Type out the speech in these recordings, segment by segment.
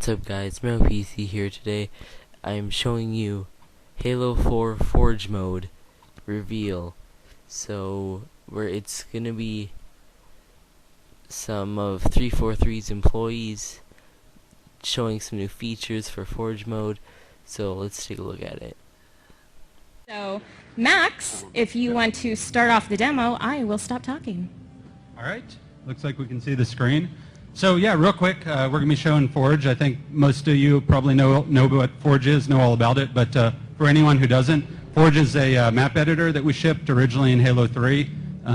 What's up guys, PC here. Today I'm showing you Halo 4 Forge mode reveal. So where it's gonna be some of 343's employees showing some new features for Forge mode. So let's take a look at it. So Max, if you want to start off the demo, I will stop talking. All right, looks like we can see the screen. So yeah, real quick, we're going to be showing Forge. I think most of you probably know what Forge is, know all about it, but for anyone who doesn't, Forge is a map editor that we shipped originally in Halo 3.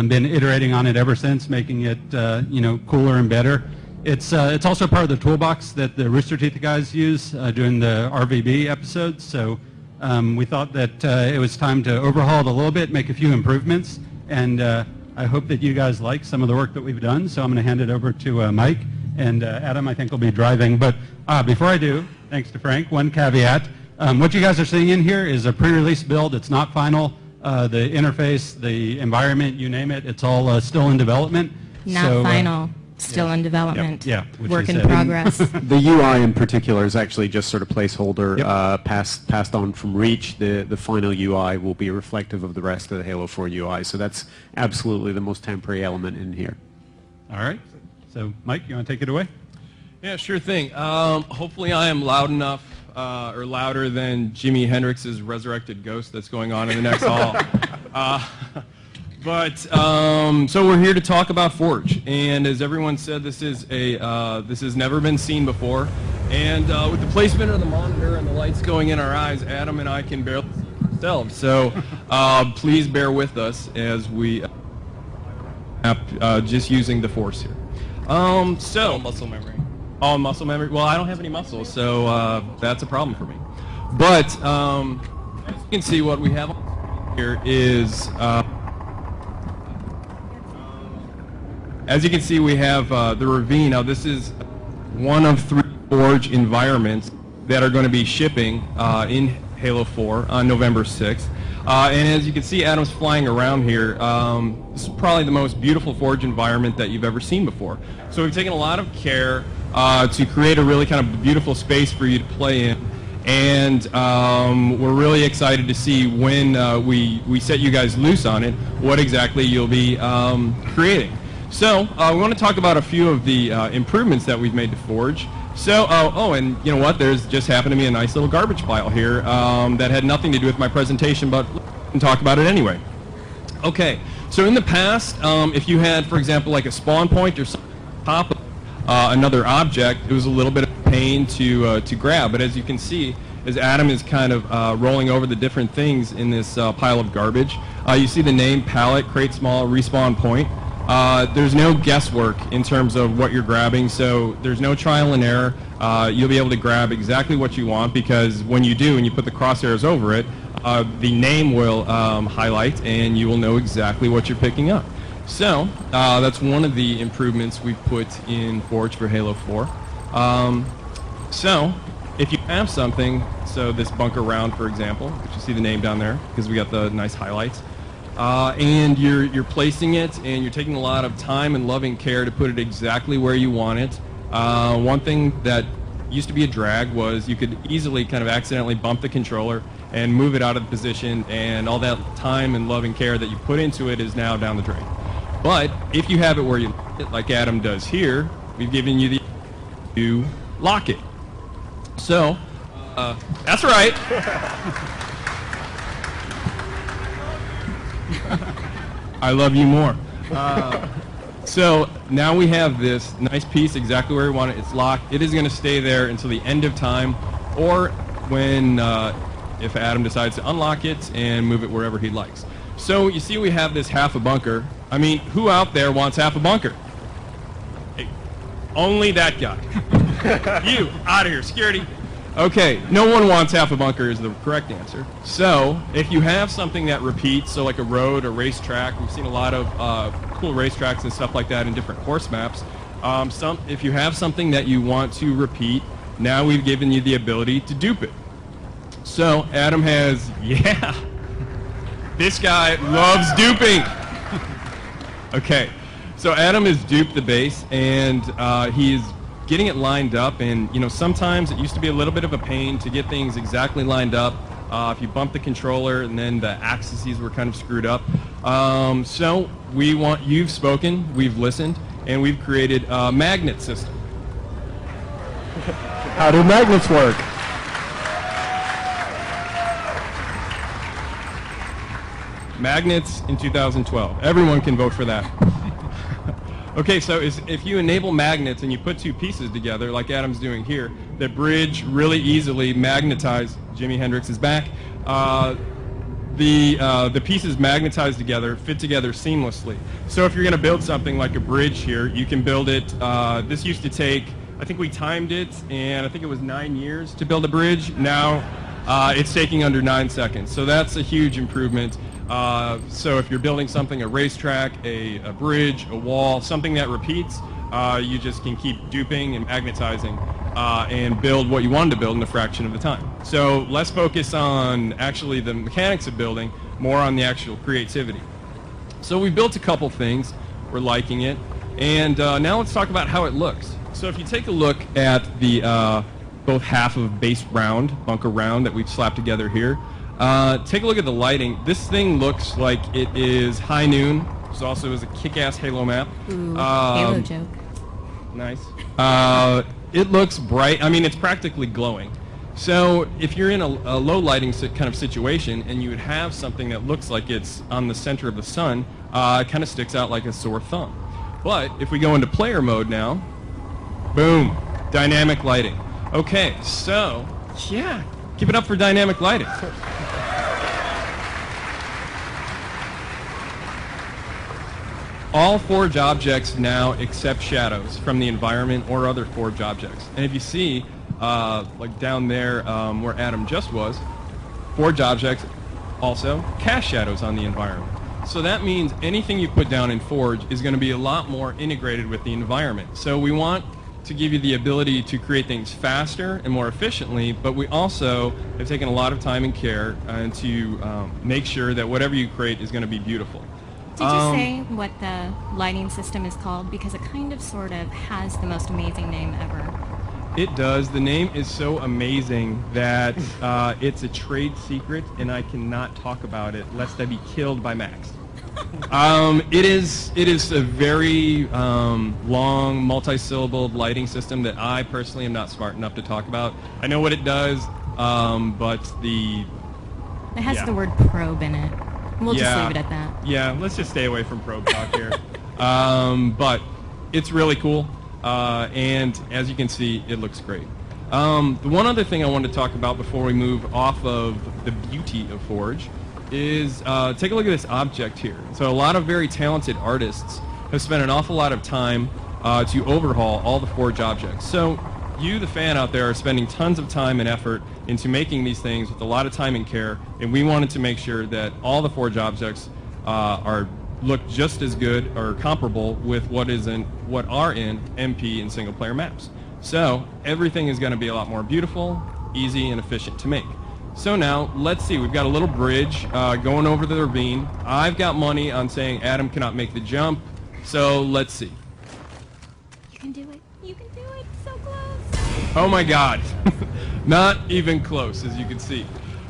Been iterating on it ever since, making it cooler and better. It's also part of the toolbox that the Rooster Teeth guys use doing the RVB episodes. So we thought that it was time to overhaul it a little bit, make a few improvements, and I hope that you guys like some of the work that we've done. So I'm going to hand it over to Mike, and Adam I think will be driving. But before I do, thanks to Frank, one caveat. What you guys are seeing in here is a pre-release build. It's not final. The interface, the environment, you name it, it's all still in development. Not final. Still in development. Yeah, work in progress. The UI in particular is actually just sort of placeholder, passed on from Reach. The final UI will be reflective of the rest of the Halo 4 UI, so that's absolutely the most temporary element in here. All right. So, Mike, you want to take it away? Yeah, sure thing. Hopefully I am loud enough, or louder than Jimi Hendrix's resurrected ghost that's going on in the next hall. So we're here to talk about Forge, and as everyone said, this has never been seen before. And with the placement of the monitor and the lights going in our eyes, Adam and I can barely see ourselves. So please bear with us as we just using the Force here. Muscle memory. Oh, muscle memory. Well, I don't have any muscles, so that's a problem for me. But as you can see, what we have here is. As you can see, we have the Ravine. Now, this is one of 3 Forge environments that are going to be shipping in Halo 4 on November 6th. And as you can see, Adam's flying around here. This is probably the most beautiful Forge environment that you've ever seen before. So we've taken a lot of care to create a really kind of beautiful space for you to play in. And we're really excited to see when we set you guys loose on it, what exactly you'll be creating. So we want to talk about a few of the improvements that we've made to Forge. So, and you know what? There's just happened to be a nice little garbage pile here that had nothing to do with my presentation, but we can talk about it anyway. Okay, so in the past, if you had, for example, like a spawn point or something on top of another object, it was a little bit of a pain to grab. But as you can see, as Adam is kind of rolling over the different things in this pile of garbage, you see the name palette, create small, respawn point. There's no guesswork in terms of what you're grabbing, so there's no trial and error. You'll be able to grab exactly what you want, because when you do and you put the crosshairs over it, the name will highlight and you will know exactly what you're picking up. So that's one of the improvements we've put in Forge for Halo 4. So if you have something, so this bunker round, for example, which you see the name down there because we got the nice highlights, and you're placing it, and you're taking a lot of time and loving care to put it exactly where you want it. One thing that used to be a drag was you could easily kind of accidentally bump the controller and move it out of position, and all that time and loving care that you put into it is now down the drain. But if you have it where you like it, like Adam does here, we've given you the to lock it. So, that's right. I love you more. So now we have this nice piece exactly where we want it. It's locked. It is going to stay there until the end of time, or when if Adam decides to unlock it and move it wherever he likes. So you see we have this half a bunker. I mean, who out there wants half a bunker? Hey, only that guy. You, out of here, security. Okay, no one wants half a bunker is the correct answer. So, if you have something that repeats, so like a road or racetrack, we've seen a lot of cool racetracks and stuff like that in different course maps. If you have something that you want to repeat, now we've given you the ability to dupe it. So, Adam has, this guy loves duping. Okay, so Adam has duped the base, and he's getting it lined up, and sometimes it used to be a little bit of a pain to get things exactly lined up. If you bump the controller and then the axes were kind of screwed up. So you've spoken, we've listened, and we've created a magnet system. How do magnets work? Magnets in 2012. Everyone can vote for that. Okay, so if you enable magnets and you put two pieces together, like Adam's doing here, that bridge really easily magnetize. Jimi Hendrix is back. The pieces magnetize together, fit together seamlessly. So if you're going to build something like a bridge here, you can build it. This used to take, I think we timed it, and I think it was 9 years to build a bridge. Now it's taking under 9 seconds. So that's a huge improvement. So if you're building something, a racetrack, a bridge, a wall, something that repeats, you just can keep duping and magnetizing and build what you wanted to build in a fraction of the time. So less focus on actually the mechanics of building, more on the actual creativity. So we built a couple things. We're liking it. And now let's talk about how it looks. So if you take a look at the both half of base round, bunker round that we've slapped together here, take a look at the lighting. This thing looks like it is high noon. This also is a kick-ass Halo map. Ooh, Halo joke. Nice. It looks bright. I mean, it's practically glowing. So if you're in a low lighting kind of situation and you would have something that looks like it's on the center of the sun, it kind of sticks out like a sore thumb. But if we go into player mode now, boom, dynamic lighting. Okay, so yeah, give it up for dynamic lighting. All Forge objects now accept shadows from the environment or other Forge objects. And if you see, like down there where Adam just was, Forge objects also cast shadows on the environment. So that means anything you put down in Forge is going to be a lot more integrated with the environment. So we want to give you the ability to create things faster and more efficiently, but we also have taken a lot of time and care to make sure that whatever you create is going to be beautiful. Did you say what the lighting system is called? Because it kind of sort of has the most amazing name ever. It does. The name is so amazing that it's a trade secret, and I cannot talk about it lest I be killed by Max. It is a very long, multi-syllabled lighting system that I personally am not smart enough to talk about. I know what it does, but It has the word probe in it. We'll just leave it at that. Yeah, let's just stay away from probe talk here. But it's really cool, and as you can see, it looks great. The one other thing I wanted to talk about before we move off of the beauty of Forge is take a look at this object here. So a lot of very talented artists have spent an awful lot of time to overhaul all the Forge objects. So you, the fan out there, are spending tons of time and effort into making these things with a lot of time and care, and we wanted to make sure that all the Forge objects look just as good or comparable with what are in MP and single player maps. So everything is going to be a lot more beautiful, easy, and efficient to make. So now, let's see, we've got a little bridge going over the ravine. I've got money on saying Adam cannot make the jump, so let's see. You can do it. You can do it. So close. Oh my god. Not even close, as you can see.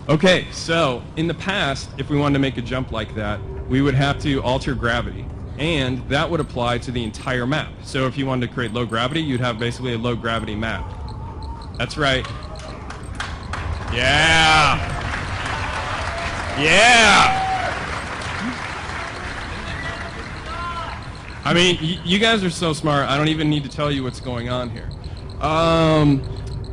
Okay, so in the past, if we wanted to make a jump like that, we would have to alter gravity, and that would apply to the entire map. So if you wanted to create low gravity, you'd have basically a low gravity map. That's right. Yeah! Yeah! I mean, you guys are so smart, I don't even need to tell you what's going on here.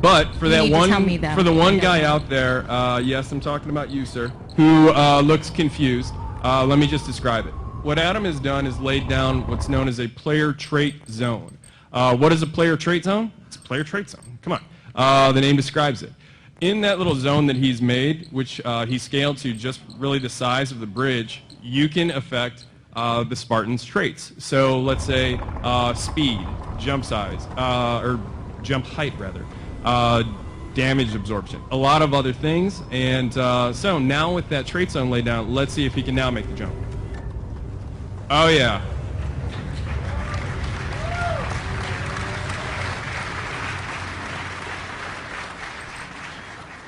But for that one guy out there, yes, I'm talking about you, sir, who looks confused, let me just describe it. What Adam has done is laid down what's known as a player trait zone. What is a player trait zone? It's a player trait zone. Come on. The name describes it. In that little zone that he's made, which he scaled to just really the size of the bridge, you can affect the Spartan's traits. So let's say speed, jump size, or jump height rather, damage absorption, a lot of other things. And so now with that trait zone laid down, let's see if he can now make the jump. Oh yeah.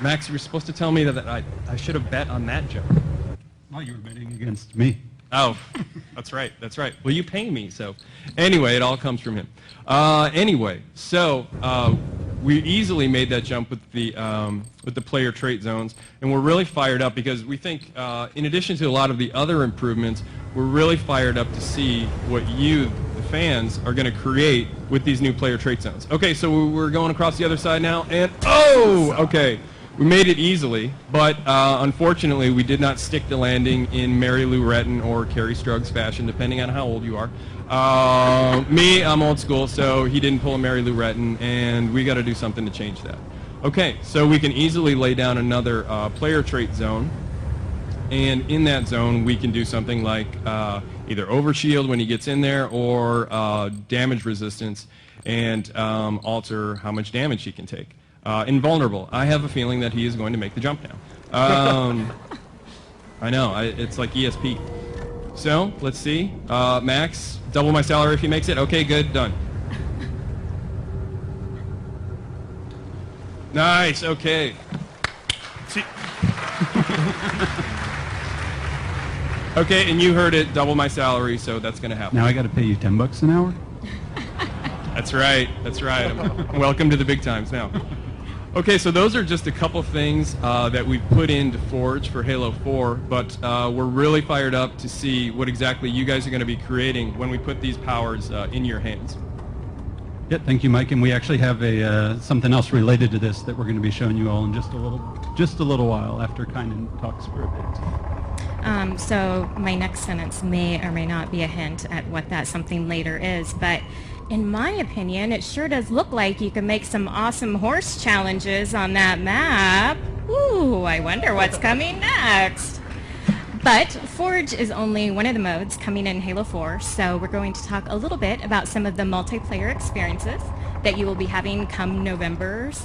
Max, you're supposed to tell me that I should have bet on that jump. Oh, you were betting against me. Oh, that's right. That's right. Well, you pay me, so anyway, it all comes from him. Anyway, so we easily made that jump with the player trait zones, and we're really fired up because we think, in addition to a lot of the other improvements, we're really fired up to see what you, the fans, are going to create with these new player trait zones. Okay, so we're going across the other side now, and okay. We made it easily, but unfortunately we did not stick the landing in Mary Lou Retton or Carrie Struggs fashion, depending on how old you are. Me, I'm old school, so he didn't pull a Mary Lou Retton, and we got to do something to change that. Okay, so we can easily lay down another player trait zone, and in that zone we can do something like either overshield when he gets in there or damage resistance, and alter how much damage he can take. Invulnerable. I have a feeling that he is going to make the jump now. I know, it's like ESP. So, let's see. Max, double my salary if he makes it. Okay, good, done. Nice, okay. Okay, and you heard it, double my salary, so that's going to happen. Now I got to pay you $10 an hour? That's right, that's right. Welcome to the big times now. Okay, so those are just a couple things that we put into Forge for Halo 4, but we're really fired up to see what exactly you guys are going to be creating when we put these powers in your hands. Yeah, thank you, Mike. And we actually have something else related to this that we're going to be showing you all in just a little while after Kynan talks for a bit. So my next sentence may or may not be a hint at what that something later is, but in my opinion, it sure does look like you can make some awesome horse challenges on that map. Ooh, I wonder what's coming next. But Forge is only one of the modes coming in Halo 4, so we're going to talk a little bit about some of the multiplayer experiences that you will be having come November 6th.